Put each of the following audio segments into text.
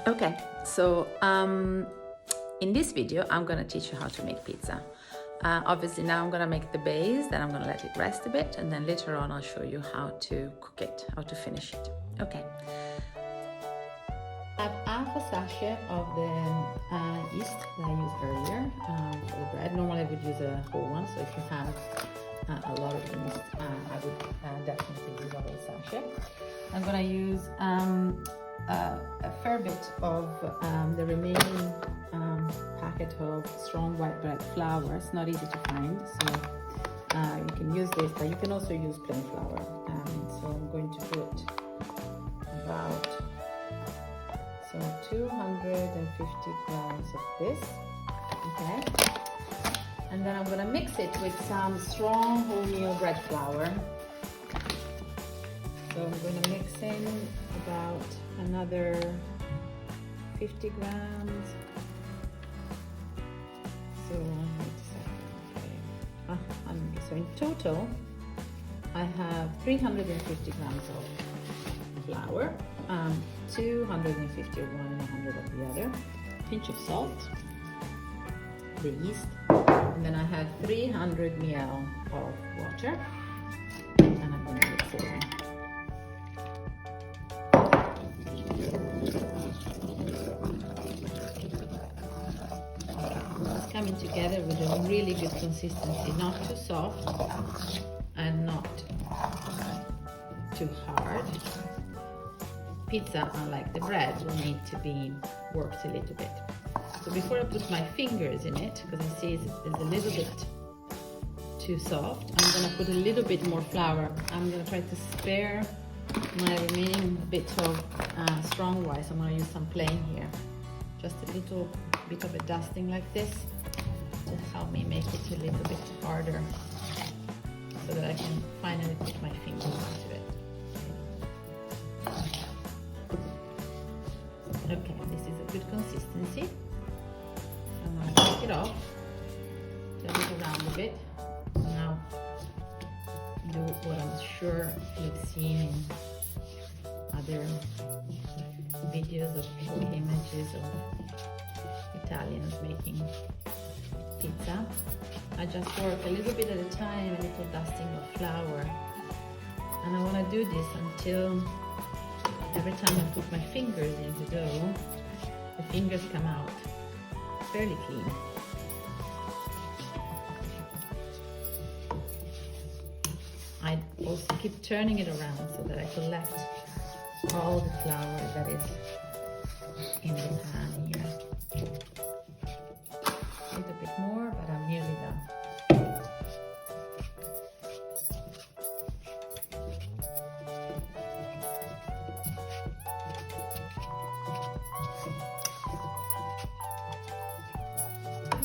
Okay, so in this video, I'm gonna teach you how to make pizza. Obviously now I'm gonna make the base, then I'm gonna let it rest a bit, and then later on I'll show you how to cook it, how to finish it. Okay. I have half a sachet of the yeast that I used earlier for the bread. Normally I would use a whole one, so if you have a lot of yeast, I would definitely use a whole sachet. I'm gonna use a fair bit of the remaining packet of strong white bread flour. It's not easy to find, so you can use this, but you can also use plain flour. So I'm going to put about 250 grams of this, okay? And then I'm gonna mix it with some strong wholemeal bread flour. So I'm gonna mix in about another 50 grams. So, so in total, I have 350 grams of flour, 250 of one and 100 of the other, pinch of salt, the yeast, and then I have 300 ml of water, and I'm going to mix it in. It's coming together with a really good consistency, not too soft and not too hard. Pizza, unlike the bread, will need to be worked a little bit. So before I put my fingers in it, because I see it's a little bit too soft, I'm going to put a little bit more flour. I'm going to try to spare my remaining bit of strong white. So I'm going to use some plain here. Just a little bit of a dusting like this to help me make it a little bit harder so that I can finally put my fingers into it. Okay, this is a good consistency. I'm going to take it off, turn it around a bit. Now do what I'm sure you've seen in other videos of images of Italians making pizza. I just work a little bit at a time, a little dusting of flour, and I want to do this until every time I put my fingers in the dough, the fingers come out fairly clean. I also keep turning it around so that I collect all the flour that is in the pan here. A little bit more, but I'm nearly done.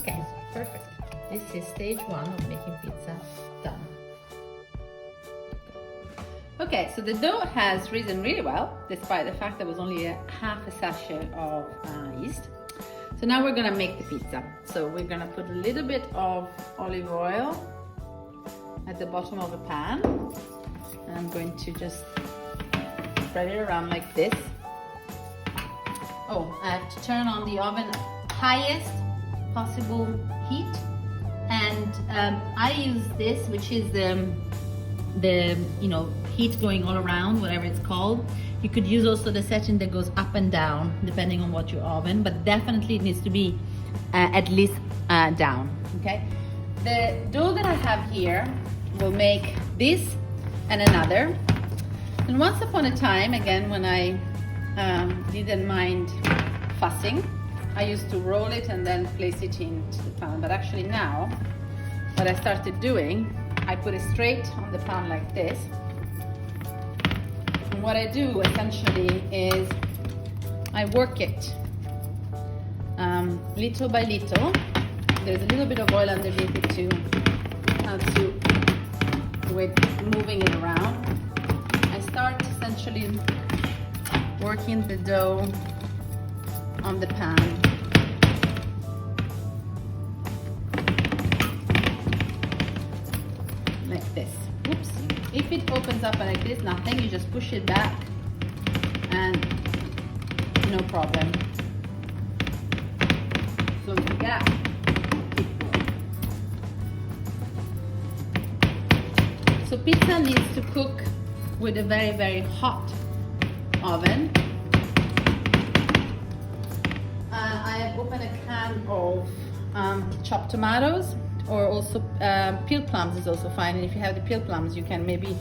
Okay, perfect. This is stage one of making pizza done. Okay, so the dough has risen really well, despite the fact there was only half a sachet of yeast. So now we're gonna make the pizza. So we're gonna put a little bit of olive oil at the bottom of a pan. And I'm going to just spread it around like this. Oh, I have to turn on the oven highest possible heat. And I use this, which is the heat going all around, whatever it's called. You could use also the setting that goes up and down depending on what your oven, but definitely it needs to be at least down. Okay, the dough that I have here will make this and another. And once upon a time, again, when I didn't mind fussing, I used to roll it and then place it into the pan. But actually now, what I started doing, I put it straight on the pan like this. And what I do essentially is I work it little by little. There's a little bit of oil underneath it to help you with moving it around. I start essentially working the dough on the pan. Like this. Oops. If it opens up like this, nothing, you just push it back and no problem. So yeah, keep going. So pizza needs to cook with a very, very hot oven. I have opened a can of chopped tomatoes, or also peeled plums is also fine. And if you have the peeled plums, you can maybe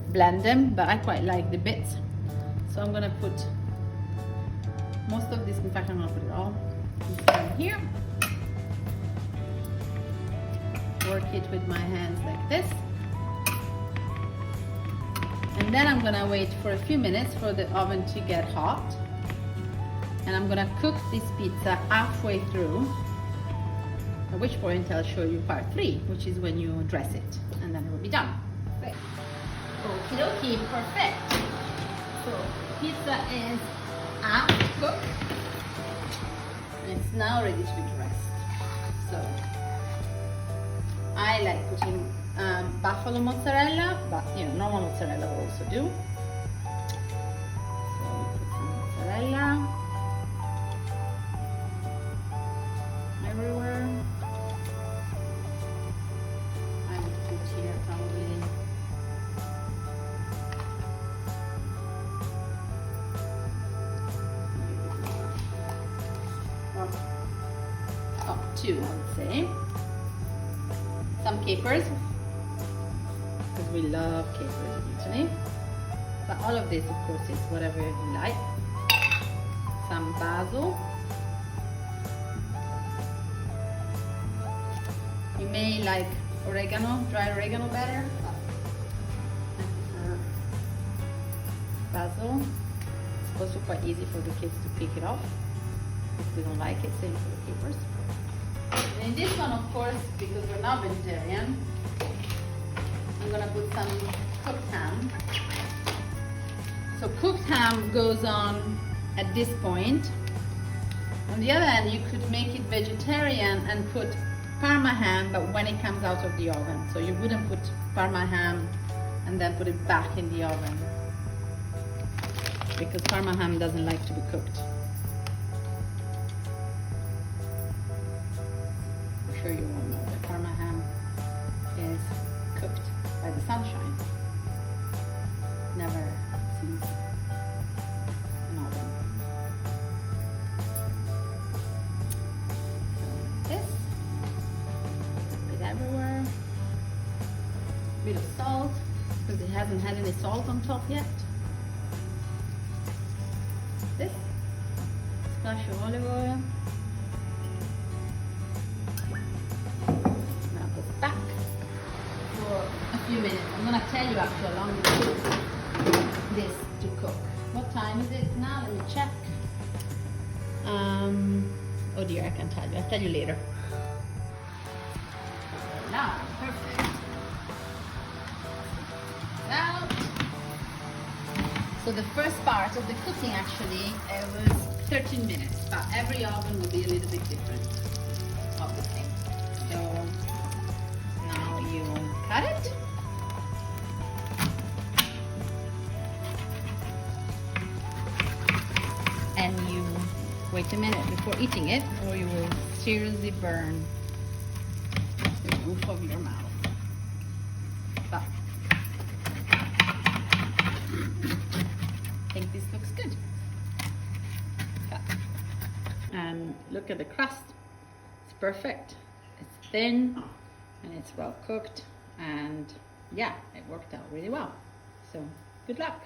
blend them, but I quite like the bits. So I'm gonna put most of this, in fact I'm gonna put it all inside here. Work it with my hands like this. And then I'm gonna wait for a few minutes for the oven to get hot. And I'm gonna cook this pizza halfway through, at which point I'll show you part 3, which is when you dress it, and then it will be done. Great. Okie dokie, perfect. So pizza is half cooked, and it's now ready to be dressed. So I like putting buffalo mozzarella, but you know, normal mozzarella will also do. So we put some mozzarella everywhere. I would put here probably up 2, I would say. Some capers, because we love capers in Italy. But all of this, of course, is whatever you like. Some basil. You may like oregano, dry oregano better. I prefer basil. It's also quite easy for the kids to pick it off if they don't like it. Same for the capers. And in this one, of course, because we're not vegetarian, I'm gonna put some cooked ham. So cooked ham goes on at this point. On the other hand, you could make it vegetarian and put Parma ham, but when it comes out of the oven. So you wouldn't put Parma ham and then put it back in the oven, because Parma ham doesn't like to be cooked. I'm sure you all know that Parma ham is cooked by the sunshine. Never sees an oven. So this, a bit everywhere. A bit of salt, because it hasn't had any salt on top yet. This, splash of olive oil. Now go back for a few minutes. I'm gonna tell you actually how long it takes this to cook. What time is it now? Let me check. Oh dear, I can't tell you. I'll tell you later. Now, perfect. Now, so the first part of the cooking actually was 13 minutes, but every oven will be a little bit different, obviously. So now you cut it. And you wait a minute before eating it, or you will seriously burn the roof of your mouth. But I think this looks good. Cut. And look at the crust. It's perfect. It's thin and it's well cooked, and yeah, it worked out really well. So good luck.